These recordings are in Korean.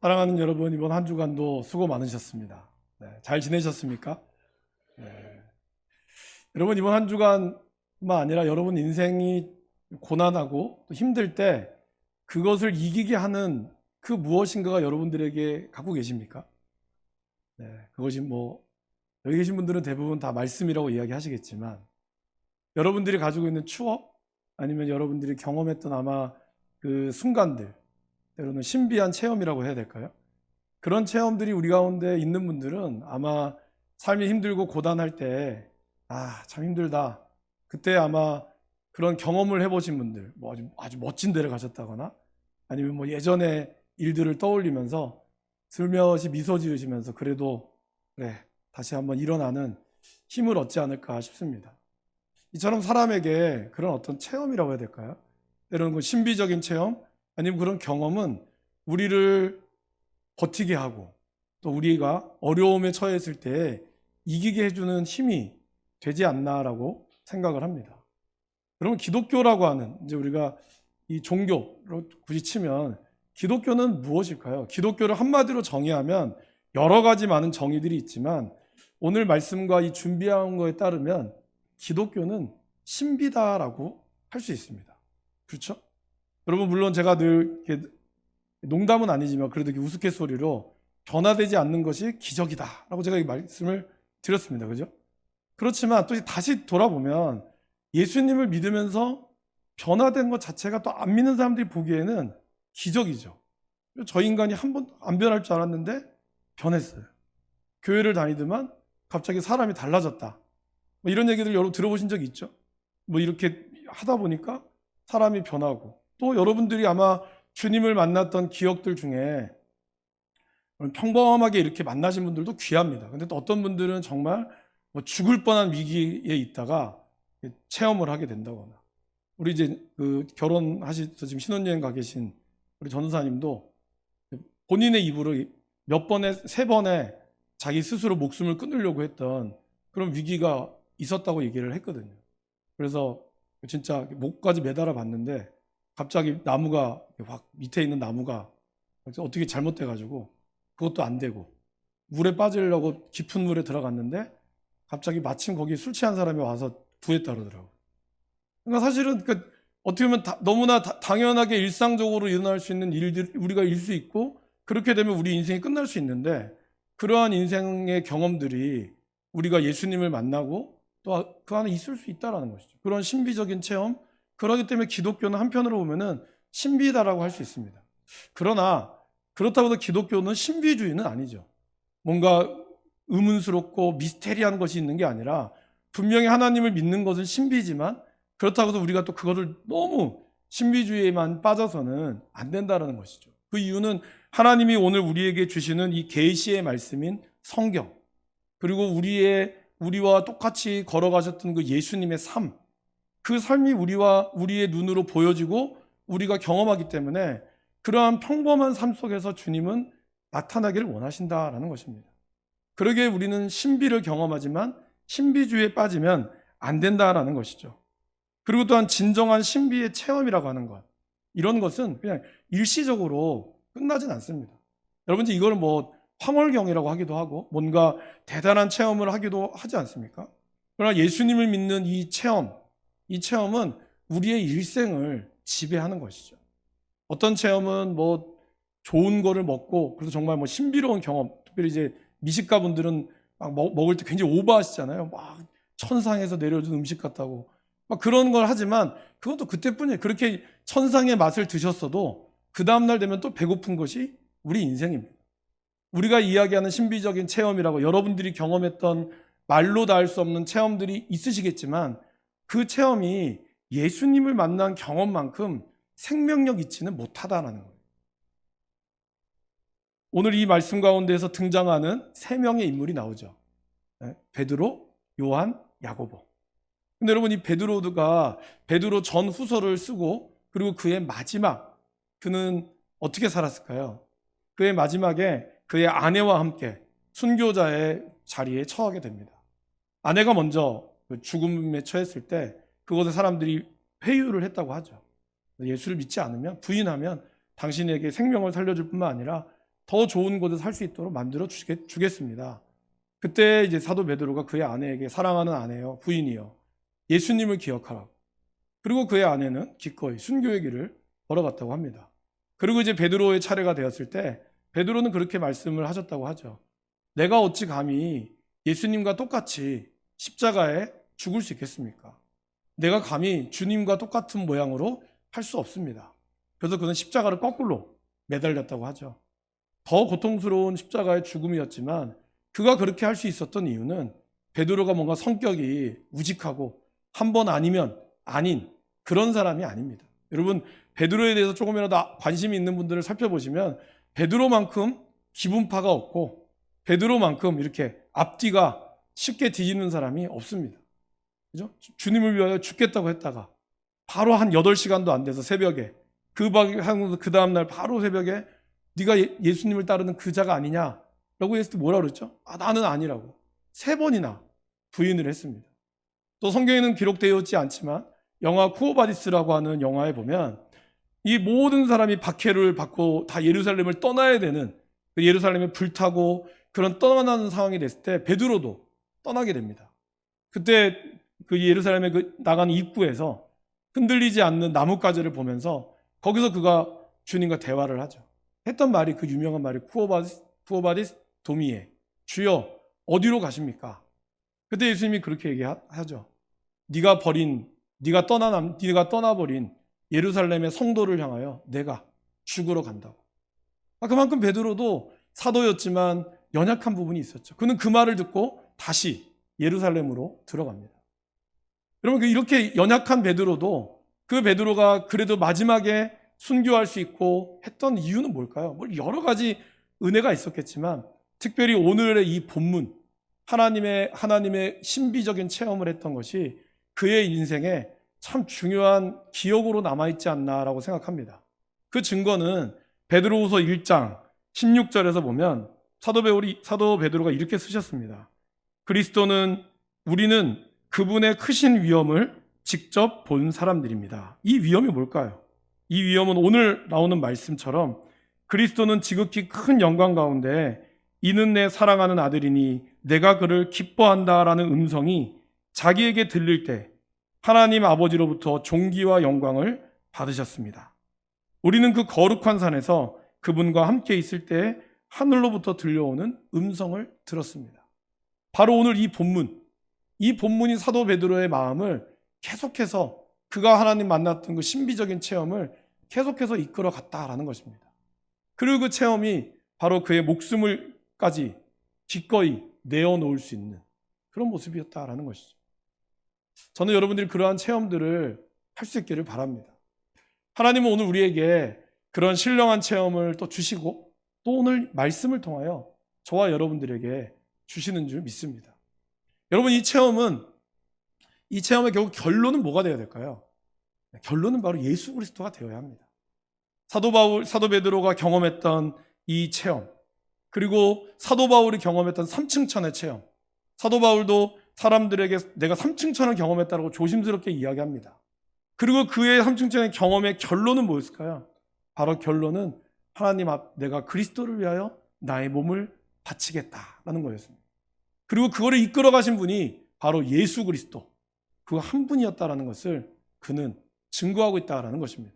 사랑하는 여러분, 이번 한 주간도 수고 많으셨습니다. 잘 지내셨습니까? 네. 여러분, 이번 한 주간뿐만 아니라 여러분 인생이 고난하고 또 힘들 때 그것을 이기게 하는 그 무엇인가가 여러분들에게 갖고 계십니까? 그것이 여기 계신 분들은 대부분 다 말씀이라고 이야기하시겠지만, 여러분들이 가지고 있는 추억, 아니면 여러분들이 경험했던 아마 그 순간들, 때로는 신비한 체험이라고 해야 될까요? 그런 체험들이 우리 가운데 있는 분들은 아마 삶이 힘들고 고단할 때, 참 힘들다. 그때 아마 그런 경험을 해보신 분들, 아주 멋진 데를 가셨다거나, 아니면 예전의 일들을 떠올리면서 슬며시 미소 지으시면서 그래도 그래, 다시 한번 일어나는 힘을 얻지 않을까 싶습니다. 이처럼 사람에게 그런 어떤 체험이라고 해야 될까요? 때로는 그 신비적인 체험, 아니면 그런 경험은 우리를 버티게 하고 또 우리가 어려움에 처했을 때 이기게 해주는 힘이 되지 않나라고 생각을 합니다. 그러면 기독교라고 하는, 이제 우리가 이 종교로 굳이 치면 기독교는 무엇일까요? 기독교를 한마디로 정의하면 여러 가지 많은 정의들이 있지만, 오늘 말씀과 이 준비한 거에 따르면 기독교는 신비다라고 할 수 있습니다. 그렇죠? 여러분, 물론 제가 늘 이렇게 농담은 아니지만 그래도 이렇게 우스갯소리로 변화되지 않는 것이 기적이다라고 제가 이 말씀을 드렸습니다. 그죠? 그렇지만 또 다시 돌아보면 예수님을 믿으면서 변화된 것 자체가 또 안 믿는 사람들이 보기에는 기적이죠. 저 인간이 한 번 안 변할 줄 알았는데 변했어요. 교회를 다니더만 갑자기 사람이 달라졌다. 이런 얘기들 여러분 들어보신 적 있죠? 이렇게 하다 보니까 사람이 변하고, 또 여러분들이 아마 주님을 만났던 기억들 중에 평범하게 이렇게 만나신 분들도 귀합니다. 근데 또 어떤 분들은 정말 죽을 뻔한 위기에 있다가 체험을 하게 된다거나, 우리 이제 그 결혼하셔서 지금 신혼여행 가 계신 우리 전도사님도 본인의 입으로 세 번에 자기 스스로 목숨을 끊으려고 했던 그런 위기가 있었다고 얘기를 했거든요. 그래서 진짜 목까지 매달아 봤는데 갑자기 나무가 확 밑에 있는 나무가 어떻게 잘못돼가지고 그것도 안 되고, 물에 빠지려고 깊은 물에 들어갔는데 갑자기 마침 거기 술 취한 사람이 와서 구했다 그러더라고요. 그러니까 사실은 어떻게 보면 너무나 당연하게 일상적으로 일어날 수 있는 일들, 우리가 일 수 있고, 그렇게 되면 우리 인생이 끝날 수 있는데, 그러한 인생의 경험들이 우리가 예수님을 만나고 또 그 안에 있을 수 있다는 것이죠. 그런 신비적인 체험, 그렇기 때문에 기독교는 한편으로 보면은 신비다라고 할 수 있습니다. 그러나 그렇다고 해서 기독교는 신비주의는 아니죠. 뭔가 의문스럽고 미스테리한 것이 있는 게 아니라, 분명히 하나님을 믿는 것은 신비지만 그렇다고 해서 우리가 또 그것을 너무 신비주의에만 빠져서는 안 된다는 것이죠. 그 이유는 하나님이 오늘 우리에게 주시는 이 계시의 말씀인 성경, 그리고 우리와 똑같이 걸어가셨던 그 예수님의 삶, 그 삶이 우리의 눈으로 보여지고 우리가 경험하기 때문에 그러한 평범한 삶 속에서 주님은 나타나기를 원하신다라는 것입니다. 그러기에 우리는 신비를 경험하지만 신비주의에 빠지면 안 된다라는 것이죠. 그리고 또한 진정한 신비의 체험이라고 하는 것, 이런 것은 그냥 일시적으로 끝나진 않습니다. 여러분, 이걸 황홀경이라고 하기도 하고 뭔가 대단한 체험을 하기도 하지 않습니까? 그러나 예수님을 믿는 이 체험은 우리의 일생을 지배하는 것이죠. 어떤 체험은 좋은 거를 먹고, 그래서 정말 신비로운 경험, 특별히 이제 미식가분들은 막 먹을 때 굉장히 오버하시잖아요. 막 천상에서 내려준 음식 같다고 막 그런 걸 하지만 그것도 그때뿐이에요. 그렇게 천상의 맛을 드셨어도 그 다음날 되면 또 배고픈 것이 우리 인생입니다. 우리가 이야기하는 신비적인 체험이라고 여러분들이 경험했던 말로 다 할 수 없는 체험들이 있으시겠지만, 그 체험이 예수님을 만난 경험만큼 생명력 있지는 못하다라는 거예요. 오늘 이 말씀 가운데에서 등장하는 세 명의 인물이 나오죠. 베드로, 요한, 야고보. 근데 여러분, 이 베드로가 베드로 전후서를 쓰고, 그리고 그의 마지막, 그는 어떻게 살았을까요? 그의 마지막에 그의 아내와 함께 순교자의 자리에 처하게 됩니다. 아내가 먼저 죽음에 처했을 때 그곳에 사람들이 회유를 했다고 하죠. 예수를 믿지 않으면, 부인하면 당신에게 생명을 살려줄 뿐만 아니라 더 좋은 곳에 살 수 있도록 만들어 주겠습니다. 그때 이제 사도 베드로가 그의 아내에게, 사랑하는 아내요, 부인이요, 예수님을 기억하라고. 그리고 그의 아내는 기꺼이 순교의 길을 걸어갔다고 합니다. 그리고 이제 베드로의 차례가 되었을 때 베드로는 그렇게 말씀을 하셨다고 하죠. 내가 어찌 감히 예수님과 똑같이 십자가에 죽을 수 있겠습니까? 내가 감히 주님과 똑같은 모양으로 할 수 없습니다. 그래서 그는 십자가를 거꾸로 매달렸다고 하죠. 더 고통스러운 십자가의 죽음이었지만 그가 그렇게 할 수 있었던 이유는 베드로가 뭔가 성격이 우직하고 한 번 아니면 아닌 그런 사람이 아닙니다. 여러분, 베드로에 대해서 조금이라도 관심이 있는 분들을 살펴보시면 베드로만큼 기분파가 없고 베드로만큼 이렇게 앞뒤가 쉽게 뒤집는 사람이 없습니다. 그죠? 주님을 위하여 죽겠다고 했다가 바로 한 8시간도 안 돼서 새벽에 그 다음날 바로 새벽에 네가 예수님을 따르는 그 자가 아니냐라고 했을 때 뭐라 그랬죠? 나는 아니라고 3번이나 부인을 했습니다. 또 성경에는 기록되어 있지 않지만 영화 쿠오바디스라고 하는 영화에 보면 이 모든 사람이 박해를 받고 다 예루살렘을 떠나야 되는, 예루살렘에 불타고 그런 떠나는 상황이 됐을 때 베드로도 떠나게 됩니다. 그때 그 예루살렘의 그 나가는 입구에서 흔들리지 않는 나뭇가지를 보면서 거기서 그가 주님과 대화를 하죠. 했던 말이 그 유명한 말이 쿠오바디스 도미에, 주여 어디로 가십니까? 그때 예수님이 그렇게 얘기하죠. 네가 떠나버린 예루살렘의 성도를 향하여 내가 죽으러 간다고. 그만큼 베드로도 사도였지만 연약한 부분이 있었죠. 그는 그 말을 듣고 다시 예루살렘으로 들어갑니다. 여러분, 이렇게 연약한 베드로도, 그 베드로가 그래도 마지막에 순교할 수 있고 했던 이유는 뭘까요? 여러 가지 은혜가 있었겠지만 특별히 오늘의 이 본문, 하나님의 신비적인 체험을 했던 것이 그의 인생에 참 중요한 기억으로 남아있지 않나라고 생각합니다. 그 증거는 베드로후서 1장 16절에서 보면 사도 베드로가 이렇게 쓰셨습니다. 우리는 그분의 크신 위엄을 직접 본 사람들입니다. 이 위엄이 뭘까요? 이 위엄은 오늘 나오는 말씀처럼 그리스도는 지극히 큰 영광 가운데 이는 내 사랑하는 아들이니 내가 그를 기뻐한다라는 음성이 자기에게 들릴 때 하나님 아버지로부터 존귀와 영광을 받으셨습니다. 우리는 그 거룩한 산에서 그분과 함께 있을 때 하늘로부터 들려오는 음성을 들었습니다. 바로 오늘 이 본문이 사도 베드로의 마음을 계속해서 그가 하나님 만났던 그 신비적인 체험을 계속해서 이끌어 갔다라는 것입니다. 그리고 그 체험이 바로 그의 목숨을까지 기꺼이 내어놓을 수 있는 그런 모습이었다라는 것이죠. 저는 여러분들이 그러한 체험들을 할 수 있기를 바랍니다. 하나님은 오늘 우리에게 그런 신령한 체험을 또 주시고 또 오늘 말씀을 통하여 저와 여러분들에게 주시는 줄 믿습니다. 여러분, 이 체험의 결국 결론은 뭐가 되어야 될까요? 결론은 바로 예수 그리스도가 되어야 합니다. 사도 베드로가 경험했던 이 체험, 그리고 사도 바울이 경험했던 삼층천의 체험, 사도 바울도 사람들에게 내가 삼층천을 경험했다고 조심스럽게 이야기합니다. 그리고 그의 삼층천의 경험의 결론은 뭐였을까요? 바로 결론은 하나님 앞 내가 그리스도를 위하여 나의 몸을 바치겠다라는 거였습니다. 그리고 그거를 이끌어 가신 분이 바로 예수 그리스도, 그 한 분이었다라는 것을 그는 증거하고 있다라는 것입니다.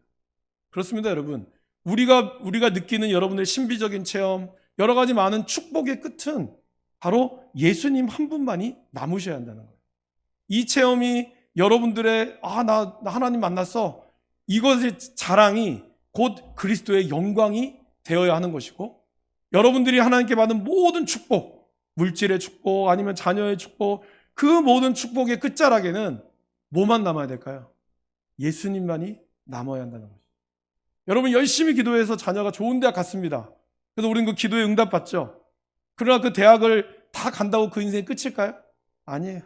그렇습니다, 여러분. 우리가 느끼는 여러분의 신비적인 체험, 여러 가지 많은 축복의 끝은 바로 예수님 한 분만이 남으셔야 한다는 거예요. 이 체험이 여러분들의 나 하나님 만났어, 이것의 자랑이 곧 그리스도의 영광이 되어야 하는 것이고, 여러분들이 하나님께 받은 모든 축복, 물질의 축복 아니면 자녀의 축복, 그 모든 축복의 끝자락에는 뭐만 남아야 될까요? 예수님만이 남아야 한다는 것이죠. 여러분, 열심히 기도해서 자녀가 좋은 대학 갔습니다. 그래서 우리는 그 기도에 응답받죠. 그러나 그 대학을 다 간다고 그 인생이 끝일까요? 아니에요.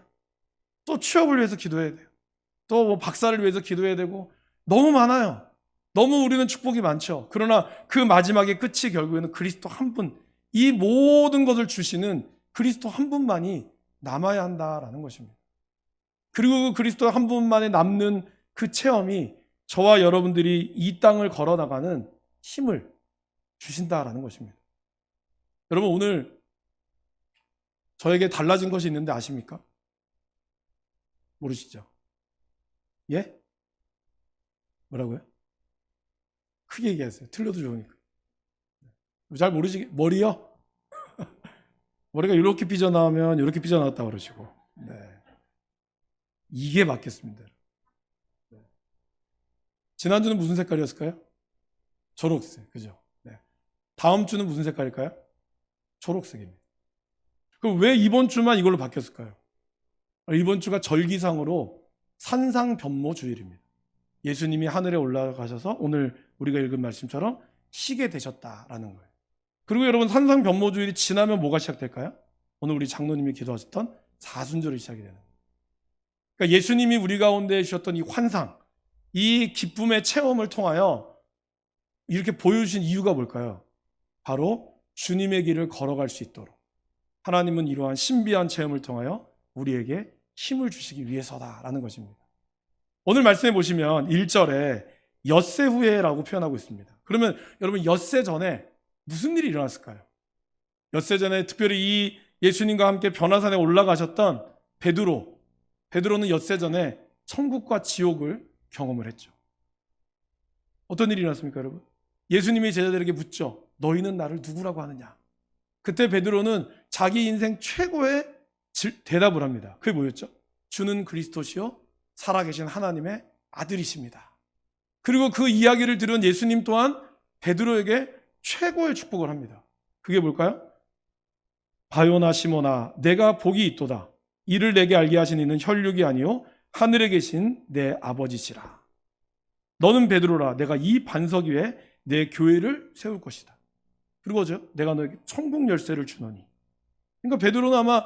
또 취업을 위해서 기도해야 돼요. 또 뭐 박사를 위해서 기도해야 되고, 너무 많아요. 너무 우리는 축복이 많죠. 그러나 그 마지막의 끝이 결국에는 그리스도 한 분, 이 모든 것을 주시는 그리스도 한 분만이 남아야 한다라는 것입니다. 그리고 그 그리스도 한 분만에 남는 그 체험이 저와 여러분들이 이 땅을 걸어나가는 힘을 주신다라는 것입니다. 여러분 오늘 저에게 달라진 것이 있는데 아십니까? 모르시죠? 예? 뭐라고요? 크게 얘기하세요. 틀려도 좋으니까. 잘 모르시겠, 머리요? 머리가 이렇게 삐져나오면 이렇게 삐져나왔다 그러시고. 네. 이게 바뀌었습니다. 네. 지난주는 무슨 색깔이었을까요? 초록색. 그죠? 네. 다음 주는 무슨 색깔일까요? 초록색입니다. 그럼 왜 이번 주만 이걸로 바뀌었을까요? 이번 주가 절기상으로 산상변모 주일입니다. 예수님이 하늘에 올라가셔서 오늘 우리가 읽은 말씀처럼 쉬게 되셨다라는 거예요. 그리고 여러분 산상변모 주일이 지나면 뭐가 시작될까요? 오늘 우리 장로님이 기도하셨던 사순절이 시작이 되는 거예요. 그러니까 예수님이 우리 가운데 주셨던 이 환상, 이 기쁨의 체험을 통하여 이렇게 보여주신 이유가 뭘까요? 바로 주님의 길을 걸어갈 수 있도록 하나님은 이러한 신비한 체험을 통하여 우리에게 힘을 주시기 위해서다라는 것입니다. 오늘 말씀해 보시면 1절에 엿새 후에라고 표현하고 있습니다. 그러면 여러분 엿새 전에 무슨 일이 일어났을까요? 엿새 전에 특별히 이 예수님과 함께 변화산에 올라가셨던 베드로는 엿새 전에 천국과 지옥을 경험을 했죠. 어떤 일이 일어났습니까, 여러분? 예수님이 제자들에게 묻죠. 너희는 나를 누구라고 하느냐? 그때 베드로는 자기 인생 최고의 대답을 합니다. 그게 뭐였죠? 주는 그리스도시요 살아계신 하나님의 아들이십니다. 그리고 그 이야기를 들은 예수님 또한 베드로에게 최고의 축복을 합니다. 그게 뭘까요? 바요나 시모나 내가 복이 있도다. 이를 내게 알게 하신 이는 혈육이 아니요 하늘에 계신 내 아버지시라. 너는 베드로라. 내가 이 반석 위에 내 교회를 세울 것이다. 그리고죠, 내가 너에게 천국 열쇠를 주노니. 그러니까 베드로는 아마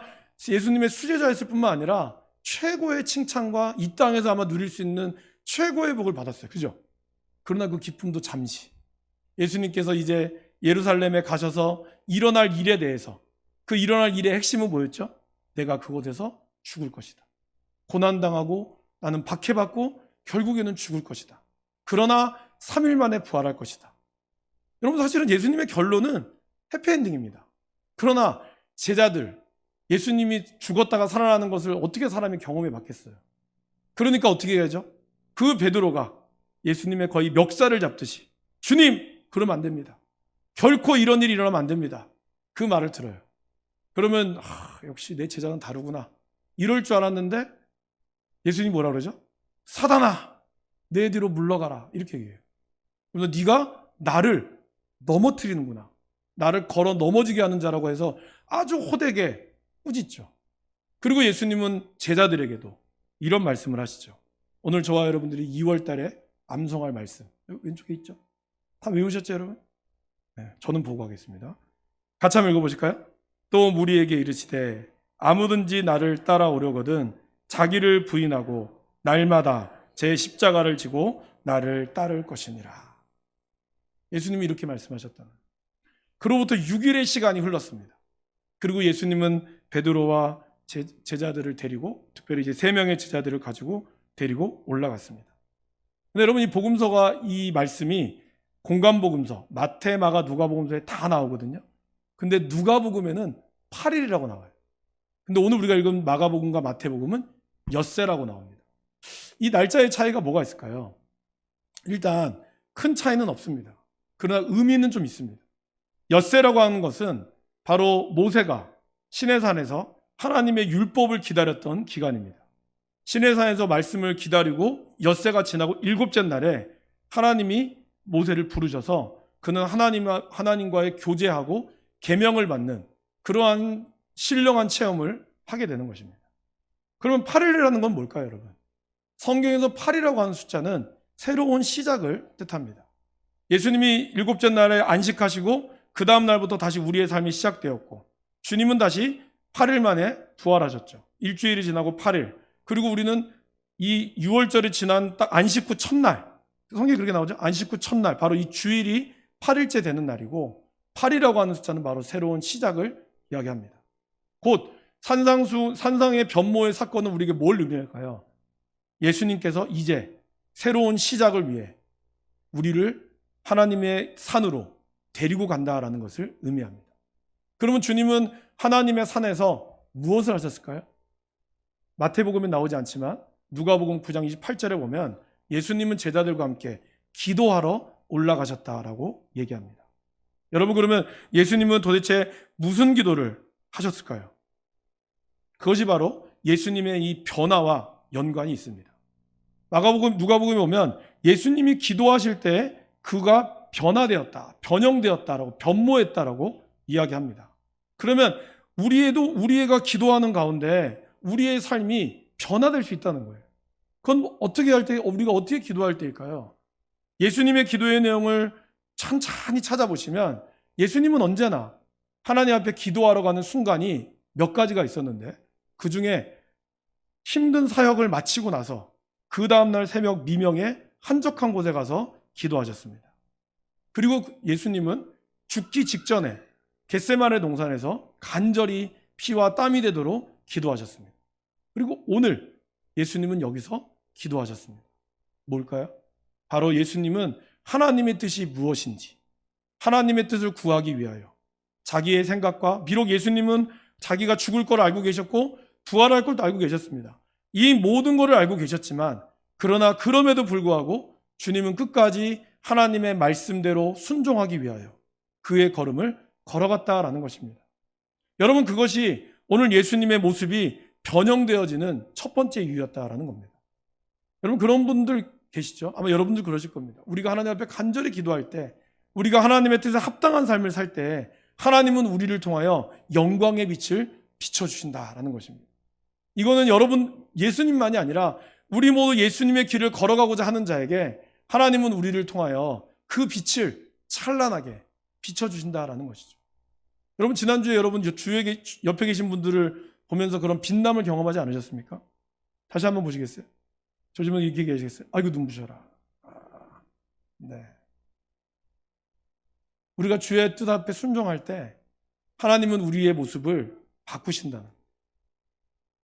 예수님의 수제자였을 뿐만 아니라 최고의 칭찬과 이 땅에서 아마 누릴 수 있는 최고의 복을 받았어요. 그죠? 그러나 그 기쁨도 잠시. 예수님께서 이제 예루살렘에 가셔서 일어날 일에 대해서, 그 일어날 일의 핵심은 뭐였죠? 내가 그곳에서 죽을 것이다. 고난당하고 나는 박해받고 결국에는 죽을 것이다. 그러나 3일 만에 부활할 것이다. 여러분 사실은 예수님의 결론은 해피엔딩입니다. 그러나 제자들, 예수님이 죽었다가 살아나는 것을 어떻게 사람이 경험해 봤겠어요? 그러니까 어떻게 해야죠? 그 베드로가 예수님의 거의 멱살을 잡듯이 주님! 그러면 안 됩니다. 결코 이런 일이 일어나면 안 됩니다. 그 말을 들어요. 그러면 역시 내 제자는 다르구나. 이럴 줄 알았는데 예수님이 뭐라 그러죠? 사단아! 내 뒤로 물러가라. 이렇게 얘기해요. 그래서 네가 나를 넘어뜨리는구나. 나를 걸어 넘어지게 하는 자라고 해서 아주 호되게 꾸짖죠. 그리고 예수님은 제자들에게도 이런 말씀을 하시죠. 오늘 저와 여러분들이 2월 달에 암송할 말씀. 왼쪽에 있죠? 다 외우셨죠, 여러분? 네, 저는 보고 하겠습니다. 같이 한번 읽어보실까요? 또 무리에게 이르시되 아무든지 나를 따라오려거든 자기를 부인하고 날마다 제 십자가를 지고 나를 따를 것이니라. 예수님이 이렇게 말씀하셨다. 그로부터 6일의 시간이 흘렀습니다. 그리고 예수님은 베드로와 제자들을 데리고, 특별히 이제 3명의 제자들을 가지고 데리고 올라갔습니다. 근데 여러분 이 복음서가, 이 말씀이 공간복음서, 마태, 마가, 누가복음서에 다 나오거든요. 근데 누가복음에는 8일이라고 나와요. 근데 오늘 우리가 읽은 마가복음과 마태복음은 엿새라고 나옵니다. 이 날짜의 차이가 뭐가 있을까요? 일단 큰 차이는 없습니다. 그러나 의미는 좀 있습니다. 엿새라고 하는 것은 바로 모세가 시내산에서 하나님의 율법을 기다렸던 기간입니다. 시내산에서 말씀을 기다리고 엿새가 지나고 7째 날에 하나님이 모세를 부르셔서 그는 하나님과의 교제하고 계명을 받는 그러한 신령한 체험을 하게 되는 것입니다. 그러면 8일이라는 건 뭘까요, 여러분? 성경에서 8이라고 하는 숫자는 새로운 시작을 뜻합니다. 예수님이 7째 날에 안식하시고 그 다음 날부터 다시 우리의 삶이 시작되었고, 주님은 다시 8일 만에 부활하셨죠. 일주일이 지나고 8일. 그리고 우리는 이 6월절이 지난 딱 안식 후 첫날, 성경에 그렇게 나오죠. 안식 후 첫날, 바로 이 주일이 8일째 되는 날이고, 8이라고 하는 숫자는 바로 새로운 시작을 이야기합니다. 곧 산상의 변모의 사건은 우리에게 뭘 의미할까요? 예수님께서 이제 새로운 시작을 위해 우리를 하나님의 산으로 데리고 간다라는 것을 의미합니다. 그러면 주님은 하나님의 산에서 무엇을 하셨을까요? 마태복음에 나오지 않지만 누가복음 9장 28절에 보면 예수님은 제자들과 함께 기도하러 올라가셨다라고 얘기합니다. 여러분, 그러면 예수님은 도대체 무슨 기도를 하셨을까요? 그것이 바로 예수님의 이 변화와 연관이 있습니다. 누가복음에 보면 예수님이 기도하실 때 그가 변화되었다, 변형되었다라고, 변모했다라고 이야기합니다. 그러면 우리가 기도하는 가운데 우리의 삶이 변화될 수 있다는 거예요. 그건 우리가 어떻게 기도할 때일까요? 예수님의 기도의 내용을 천천히 찾아보시면 예수님은 언제나 하나님 앞에 기도하러 가는 순간이 몇 가지가 있었는데, 그 중에 힘든 사역을 마치고 나서 그 다음날 새벽 미명에 한적한 곳에 가서 기도하셨습니다. 그리고 예수님은 죽기 직전에 겟세마네 동산에서 간절히 피와 땀이 되도록 기도하셨습니다. 그리고 오늘 예수님은 여기서 기도하셨습니다. 뭘까요? 바로 예수님은 하나님의 뜻이 무엇인지, 하나님의 뜻을 구하기 위하여 자기의 생각과, 비록 예수님은 자기가 죽을 걸 알고 계셨고 부활할 걸 알고 계셨습니다. 이 모든 것을 알고 계셨지만, 그러나 그럼에도 불구하고 주님은 끝까지 하나님의 말씀대로 순종하기 위하여 그의 걸음을 걸어갔다라는 것입니다. 여러분, 그것이 오늘 예수님의 모습이 변형되어지는 첫 번째 이유였다라는 겁니다. 여러분, 그런 분들 계시죠? 아마 여러분들 그러실 겁니다. 우리가 하나님 앞에 간절히 기도할 때, 우리가 하나님의 뜻에 합당한 삶을 살 때 하나님은 우리를 통하여 영광의 빛을 비춰주신다라는 것입니다. 이거는 여러분, 예수님만이 아니라 우리 모두 예수님의 길을 걸어가고자 하는 자에게 하나님은 우리를 통하여 그 빛을 찬란하게 비춰주신다라는 것이죠. 여러분, 지난주에 여러분 옆에 계신 분들을 보면서 그런 빛남을 경험하지 않으셨습니까? 다시 한번 보시겠어요? 저 집은 이렇게 계시겠어요? 아이고, 눈부셔라. 네. 우리가 주의 뜻 앞에 순종할 때 하나님은 우리의 모습을 바꾸신다는.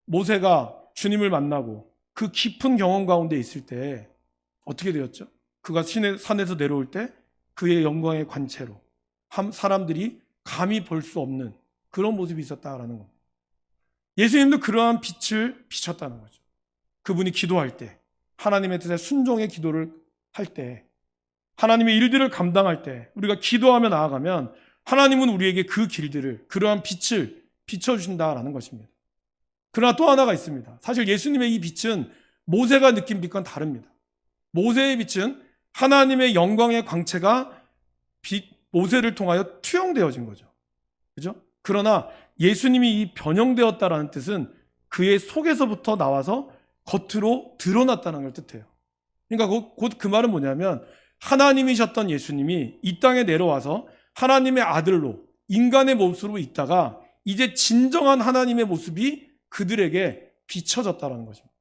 모세가 주님을 만나고 그 깊은 경험 가운데 있을 때 어떻게 되었죠? 그가 산에서 내려올 때 그의 영광의 관체로 사람들이 감히 볼 수 없는 그런 모습이 있었다라는 겁니다. 예수님도 그러한 빛을 비쳤다는 거죠. 그분이 기도할 때, 하나님의 뜻에 순종의 기도를 할 때, 하나님의 일들을 감당할 때, 우리가 기도하며 나아가면 하나님은 우리에게 그 길들을, 그러한 빛을 비춰주신다라는 것입니다. 그러나 또 하나가 있습니다. 사실 예수님의 이 빛은 모세가 느낀 빛과는 다릅니다. 모세의 빛은 하나님의 영광의 광채가 모세를 통하여 투영되어진 거죠. 그죠? 그러나 예수님이 이 변형되었다라는 뜻은 그의 속에서부터 나와서 겉으로 드러났다는 걸 뜻해요. 그러니까 곧 그 말은 뭐냐면, 하나님이셨던 예수님이 이 땅에 내려와서 하나님의 아들로 인간의 모습으로 있다가 이제 진정한 하나님의 모습이 그들에게 비춰졌다는 것입니다.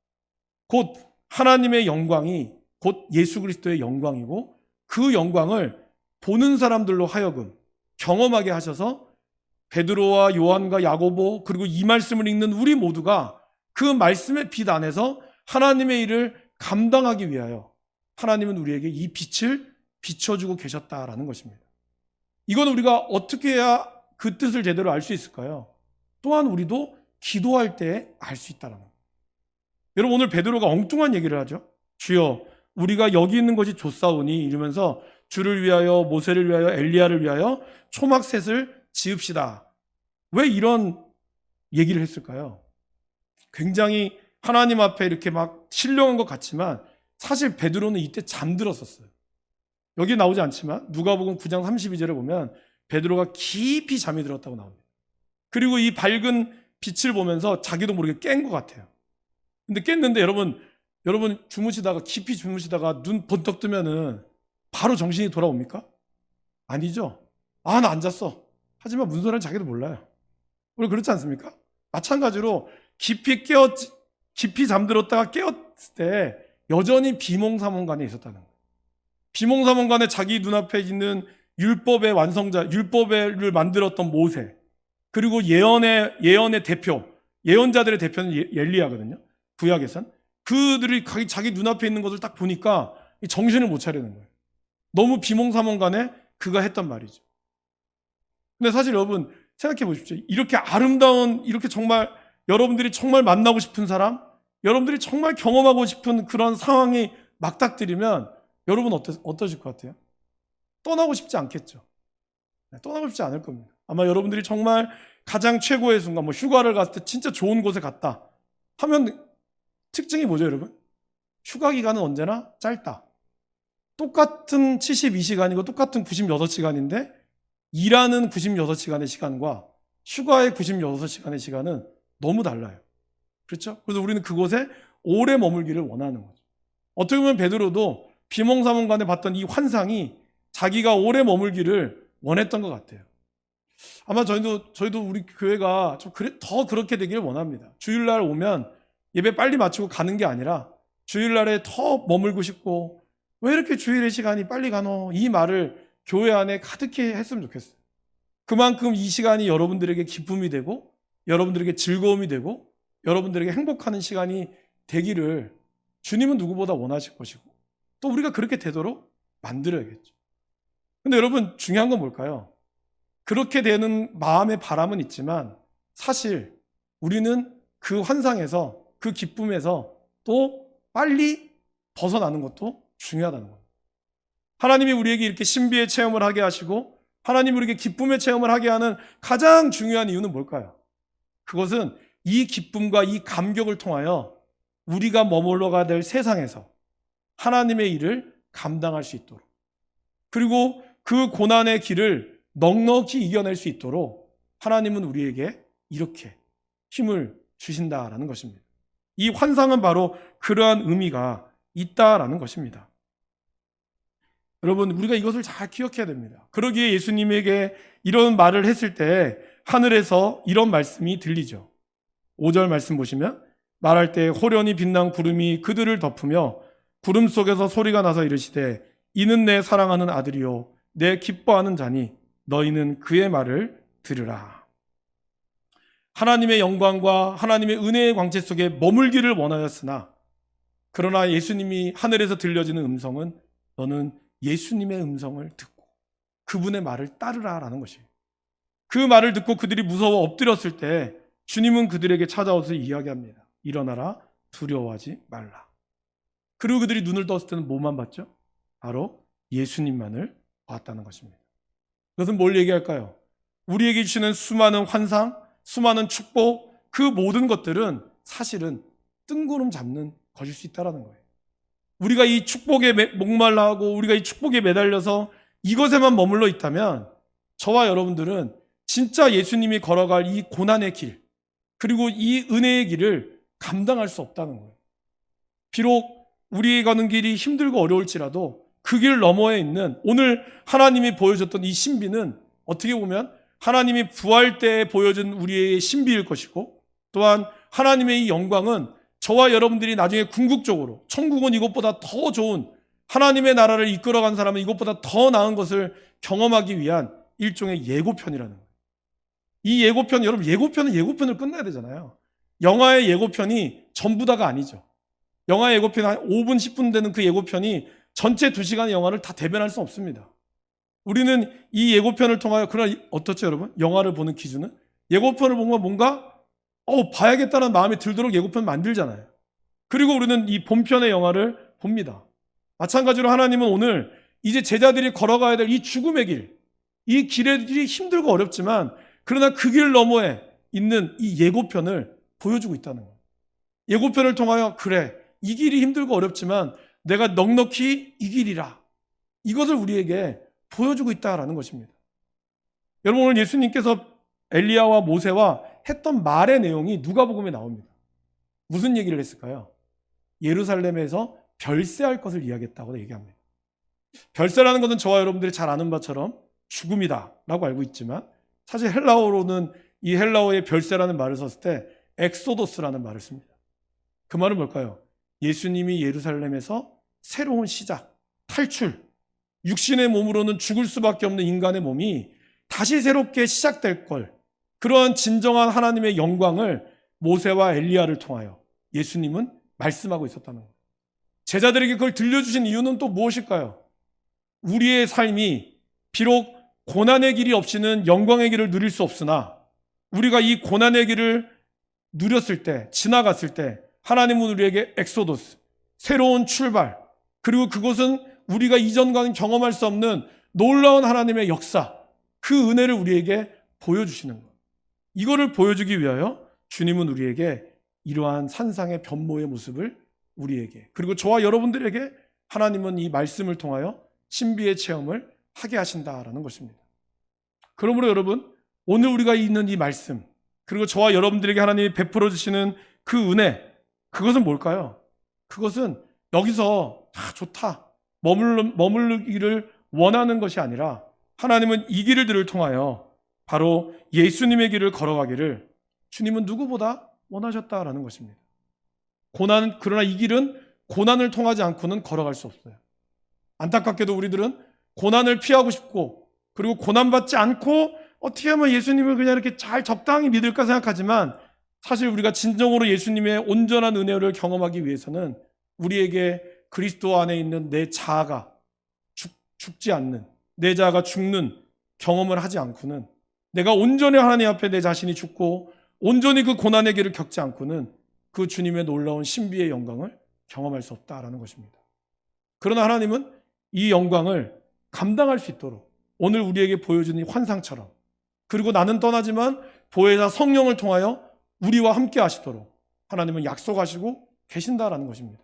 곧 하나님의 영광이 곧 예수 그리스도의 영광이고, 그 영광을 보는 사람들로 하여금 경험하게 하셔서 베드로와 요한과 야고보, 그리고 이 말씀을 읽는 우리 모두가 그 말씀의 빛 안에서 하나님의 일을 감당하기 위하여 하나님은 우리에게 이 빛을 비춰주고 계셨다라는 것입니다. 이건 우리가 어떻게 해야 그 뜻을 제대로 알 수 있을까요? 또한 우리도 기도할 때 알 수 있다는 겁니다. 여러분, 오늘 베드로가 엉뚱한 얘기를 하죠. 주여, 우리가 여기 있는 것이 좋사오니, 이러면서 주를 위하여, 모세를 위하여, 엘리야를 위하여 초막셋을 지읍시다. 왜 이런 얘기를 했을까요? 굉장히 하나님 앞에 이렇게 막 신령한 것 같지만 사실 베드로는 이때 잠들었었어요. 여기 나오지 않지만 누가복음 9장 32절에 보면 베드로가 깊이 잠이 들었다고 나옵니다. 그리고 이 밝은 빛을 보면서 자기도 모르게 깬 것 같아요. 근데 깼는데 여러분 깊이 주무시다가 눈 번쩍 뜨면은 바로 정신이 돌아옵니까? 아니죠. 나 안 잤어. 하지만 무슨 소리인지 자기도 몰라요. 우리 그렇지 않습니까? 마찬가지로 깊이 잠들었다가 깨었을 때 여전히 비몽사몽간에 있었다는 거예요. 비몽사몽간에 자기 눈앞에 있는 율법의 완성자, 율법을 만들었던 모세, 그리고 예언의 대표, 예언자들의 대표는 엘리야거든요. 구약에선. 그들이 자기 눈앞에 있는 것을 딱 보니까 정신을 못 차리는 거예요. 너무 비몽사몽간에 그가 했단 말이죠. 근데 사실 여러분, 생각해 보십시오. 이렇게 아름다운, 이렇게 정말 여러분들이 정말 만나고 싶은 사람, 여러분들이 정말 경험하고 싶은 그런 상황이 막닥뜨리면 여러분 어떠실 것 같아요? 떠나고 싶지 않겠죠. 떠나고 싶지 않을 겁니다. 아마 여러분들이 정말 가장 최고의 순간, 휴가를 갔을 때 진짜 좋은 곳에 갔다 하면 특징이 뭐죠, 여러분? 휴가 기간은 언제나 짧다. 똑같은 72시간이고 똑같은 96시간인데 일하는 96시간의 시간과 휴가의 96시간의 시간은 너무 달라요. 그렇죠? 그래서 우리는 그곳에 오래 머물기를 원하는 거죠. 어떻게 보면 베드로도 비몽사몽간에 봤던 이 환상이 자기가 오래 머물기를 원했던 것 같아요. 아마 저희도 우리 교회가 더 그렇게 되기를 원합니다. 주일날 오면 예배 빨리 마치고 가는 게 아니라 주일날에 더 머물고 싶고, 왜 이렇게 주일의 시간이 빨리 가노? 이 말을 교회 안에 가득히 했으면 좋겠어요. 그만큼 이 시간이 여러분들에게 기쁨이 되고 여러분들에게 즐거움이 되고 여러분들에게 행복하는 시간이 되기를 주님은 누구보다 원하실 것이고, 또 우리가 그렇게 되도록 만들어야겠죠. 근데 여러분, 중요한 건 뭘까요? 그렇게 되는 마음의 바람은 있지만 사실 우리는 그 환상에서, 그 기쁨에서 또 빨리 벗어나는 것도 중요하다는 거예요. 하나님이 우리에게 이렇게 신비의 체험을 하게 하시고 하나님이 우리에게 기쁨의 체험을 하게 하는 가장 중요한 이유는 뭘까요? 그것은 이 기쁨과 이 감격을 통하여 우리가 머물러 가야 될 세상에서 하나님의 일을 감당할 수 있도록, 그리고 그 고난의 길을 넉넉히 이겨낼 수 있도록 하나님은 우리에게 이렇게 힘을 주신다라는 것입니다. 이 환상은 바로 그러한 의미가 있다라는 것입니다. 여러분, 우리가 이것을 잘 기억해야 됩니다. 그러기에 예수님에게 이런 말을 했을 때 하늘에서 이런 말씀이 들리죠. 5절 말씀 보시면, 말할 때 호련히 빛난 구름이 그들을 덮으며 구름 속에서 소리가 나서 이르시되 이는 내 사랑하는 아들이요 내 기뻐하는 자니 너희는 그의 말을 들으라. 하나님의 영광과 하나님의 은혜의 광채 속에 머물기를 원하였으나, 그러나 예수님이 하늘에서 들려지는 음성은 너는 예수님의 음성을 듣고 그분의 말을 따르라라는 것이에요. 그 말을 듣고 그들이 무서워 엎드렸을 때 주님은 그들에게 찾아와서 이야기합니다. 일어나라, 두려워하지 말라. 그리고 그들이 눈을 떴을 때는 뭐만 봤죠? 바로 예수님만을 봤다는 것입니다. 그것은 뭘 얘기할까요? 우리에게 주시는 수많은 환상, 수많은 축복, 그 모든 것들은 사실은 뜬구름 잡는 것일 수 있다는 거예요. 우리가 이 축복에 목말라 하고 우리가 이 축복에 매달려서 이것에만 머물러 있다면 저와 여러분들은 진짜 예수님이 걸어갈 이 고난의 길, 그리고 이 은혜의 길을 감당할 수 없다는 거예요. 비록 우리의 가는 길이 힘들고 어려울지라도 그 길 너머에 있는 오늘 하나님이 보여줬던 이 신비는 어떻게 보면 하나님이 부활 때 보여준 우리의 신비일 것이고, 또한 하나님의 이 영광은 저와 여러분들이 나중에 궁극적으로 천국은 이것보다 더 좋은, 하나님의 나라를 이끌어간 사람은 이것보다 더 나은 것을 경험하기 위한 일종의 예고편이라는 거예요. 이 예고편, 여러분, 예고편은 예고편을 끝내야 되잖아요. 영화의 예고편이 전부 다가 아니죠. 영화의 예고편이 한 5분, 10분 되는 그 예고편이 전체 2시간의 영화를 다 대변할 수 없습니다. 우리는 이 예고편을 통하여, 그러나 어떻죠, 여러분? 영화를 보는 기준은? 예고편을 보면 뭔가 봐야겠다는 마음이 들도록 예고편 만들잖아요. 그리고 우리는 이 본편의 영화를 봅니다. 마찬가지로 하나님은 오늘 이제 제자들이 걸어가야 될 이 죽음의 길, 이 길의 길이 힘들고 어렵지만 그러나 그 길 너머에 있는 이 예고편을 보여주고 있다는 거예요. 예고편을 통하여, 그래, 이 길이 힘들고 어렵지만 내가 넉넉히 이 길이라, 이것을 우리에게 보여주고 있다라는 것입니다. 여러분, 오늘 예수님께서 엘리야와 모세와 했던 말의 내용이 누가복음에 나옵니다. 무슨 얘기를 했을까요? 예루살렘에서 별세할 것을 이야기했다고 얘기합니다. 별세라는 것은 저와 여러분들이 잘 아는 바처럼 죽음이다라고 알고 있지만, 사실 헬라어로는 이 헬라어의 별세라는 말을 썼을 때 엑소도스라는 말을 씁니다. 그 말은 뭘까요? 예수님이 예루살렘에서 새로운 시작, 탈출, 육신의 몸으로는 죽을 수밖에 없는 인간의 몸이 다시 새롭게 시작될 걸, 그러한 진정한 하나님의 영광을 모세와 엘리야를 통하여 예수님은 말씀하고 있었다는 거예요. 제자들에게 그걸 들려주신 이유는 또 무엇일까요? 우리의 삶이 비록 고난의 길이 없이는 영광의 길을 누릴 수 없으나 우리가 이 고난의 길을 누렸을 때, 지나갔을 때 하나님은 우리에게 엑소도스, 새로운 출발, 그리고 그것은 우리가 이전과는 경험할 수 없는 놀라운 하나님의 역사, 그 은혜를 우리에게 보여주시는 것. 이거를 보여주기 위하여 주님은 우리에게 이러한 산상의 변모의 모습을 우리에게, 그리고 저와 여러분들에게 하나님은 이 말씀을 통하여 신비의 체험을 하게 하신다라는 것입니다. 그러므로 여러분, 오늘 우리가 있는 이 말씀, 그리고 저와 여러분들에게 하나님이 베풀어 주시는 그 은혜, 그것은 뭘까요? 그것은 여기서 좋다, 머물기를 원하는 것이 아니라 하나님은 이 길들을 통하여 바로 예수님의 길을 걸어가기를 주님은 누구보다 원하셨다라는 것입니다. 그러나 이 길은 고난을 통하지 않고는 걸어갈 수 없어요. 안타깝게도 우리들은 고난을 피하고 싶고, 그리고 고난받지 않고 어떻게 하면 예수님을 그냥 이렇게 잘 적당히 믿을까 생각하지만, 사실 우리가 진정으로 예수님의 온전한 은혜를 경험하기 위해서는 우리에게 그리스도 안에 있는 내 자아가 죽지 않는, 내 자아가 죽는 경험을 하지 않고는, 내가 온전히 하나님 앞에 내 자신이 죽고 온전히 그 고난의 길을 겪지 않고는 그 주님의 놀라운 신비의 영광을 경험할 수 없다라는 것입니다. 그러나 하나님은 이 영광을 감당할 수 있도록 오늘 우리에게 보여준 이 환상처럼, 그리고 나는 떠나지만 보혜사 성령을 통하여 우리와 함께 하시도록 하나님은 약속하시고 계신다라는 것입니다.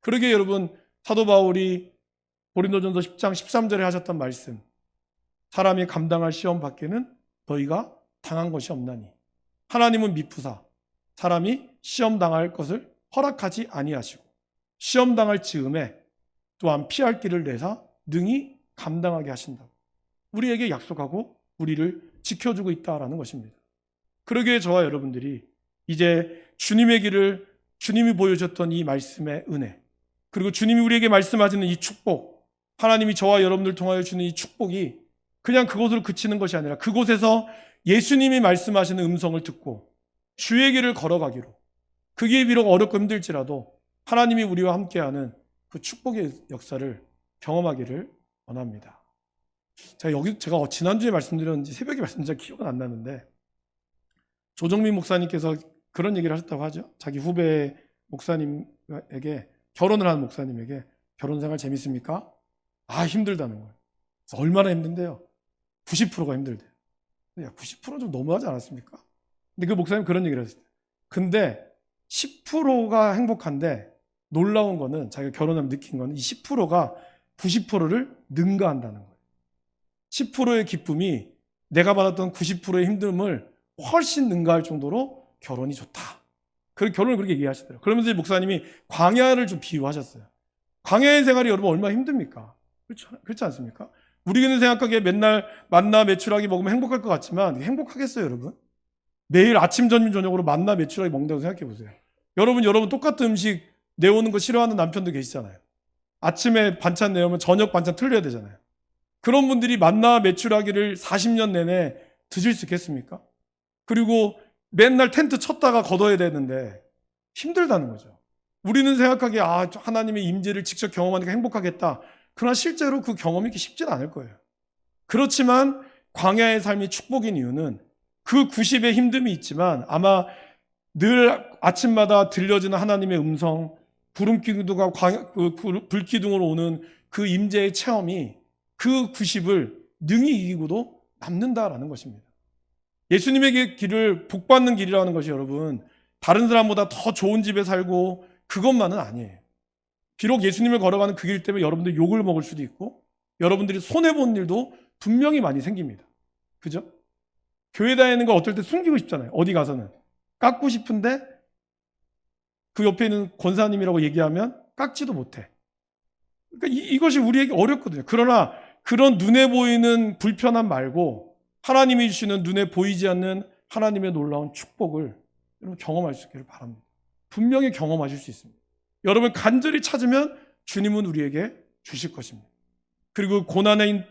그러기에 여러분, 사도 바울이 고린도전서 10장 13절에 하셨던 말씀, 사람이 감당할 시험 밖에는 너희가 당한 것이 없나니 하나님은 미쁘사 사람이 시험 당할 것을 허락하지 아니하시고 시험 당할 즈음에 또한 피할 길을 내사 능히 감당하게 하신다고 우리에게 약속하고 우리를 지켜주고 있다라는 것입니다. 그러기에 저와 여러분들이 이제 주님의 길을, 주님이 보여줬던 이 말씀의 은혜, 그리고 주님이 우리에게 말씀하시는 이 축복, 하나님이 저와 여러분들 통하여 주는 이 축복이 그냥 그곳으로 그치는 것이 아니라 그곳에서 예수님이 말씀하시는 음성을 듣고 주의 길을 걸어가기로, 그게 비록 어렵고 힘들지라도 하나님이 우리와 함께하는 그 축복의 역사를 경험하기를 원합니다. 제가 지난주에 말씀드렸는지 새벽에 말씀드렸는지 기억은 안 나는데, 조정민 목사님께서 그런 얘기를 하셨다고 하죠. 자기 후배 목사님에게, 결혼을 하는 목사님에게 결혼 생활 재밌습니까? 힘들다는 거예요. 그래서 얼마나 힘든데요? 90%가 힘들대요. 야, 90%는 좀 너무하지 않았습니까? 근데 그 목사님 그런 얘기를 했어요. 근데 10%가 행복한데 놀라운 거는, 자기가 결혼하면 느낀 거는 이 10%가 90%를 능가한다는 거예요. 10%의 기쁨이 내가 받았던 90%의 힘듦을 훨씬 능가할 정도로 결혼이 좋다. 결혼을 그렇게 얘기하시더라고요. 그러면서 목사님이 광야를 좀 비유하셨어요. 광야의 생활이 여러분 얼마나 힘듭니까? 그렇지 않습니까? 우리는 생각하기에 맨날 만나 메추라기 먹으면 행복할 것 같지만 행복하겠어요, 여러분? 매일 아침, 점심, 저녁으로 만나 메추라기 먹는다고 생각해 보세요. 여러분 똑같은 음식 내오는 거 싫어하는 남편도 계시잖아요. 아침에 반찬 내오면 저녁 반찬 틀려야 되잖아요. 그런 분들이 만나 메추라기를 40년 내내 드실 수 있겠습니까? 그리고 맨날 텐트 쳤다가 걷어야 되는데 힘들다는 거죠. 우리는 생각하기에 하나님의 임재를 직접 경험하니까 행복하겠다. 그러나 실제로 그 경험이 쉽지는 않을 거예요. 그렇지만 광야의 삶이 축복인 이유는 그 90의 힘듦이 있지만 아마 늘 아침마다 들려지는 하나님의 음성, 구름기둥과 불기둥으로 오는 그 임재의 체험이 그 90을 능히 이기고도 남는다라는 것입니다. 예수님의 길을 복받는 길이라는 것이 여러분, 다른 사람보다 더 좋은 집에 살고 그것만은 아니에요. 비록 예수님을 걸어가는 그 길 때문에 여러분들 욕을 먹을 수도 있고 여러분들이 손해본 일도 분명히 많이 생깁니다. 그죠? 교회 다니는 거 어떨 때 숨기고 싶잖아요. 어디 가서는 깎고 싶은데 그 옆에 있는 권사님이라고 얘기하면 깎지도 못해. 그러니까 이것이 우리에게 어렵거든요. 그러나 그런 눈에 보이는 불편함 말고 하나님이 주시는 눈에 보이지 않는 하나님의 놀라운 축복을 여러분 경험할 수 있기를 바랍니다. 분명히 경험하실 수 있습니다. 여러분 간절히 찾으면 주님은 우리에게 주실 것입니다. 그리고 고난의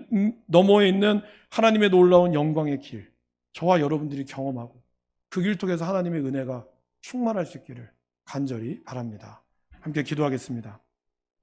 너머에 있는 하나님의 놀라운 영광의 길, 저와 여러분들이 경험하고 그 길 통해서 하나님의 은혜가 충만할 수 있기를 간절히 바랍니다. 함께 기도하겠습니다.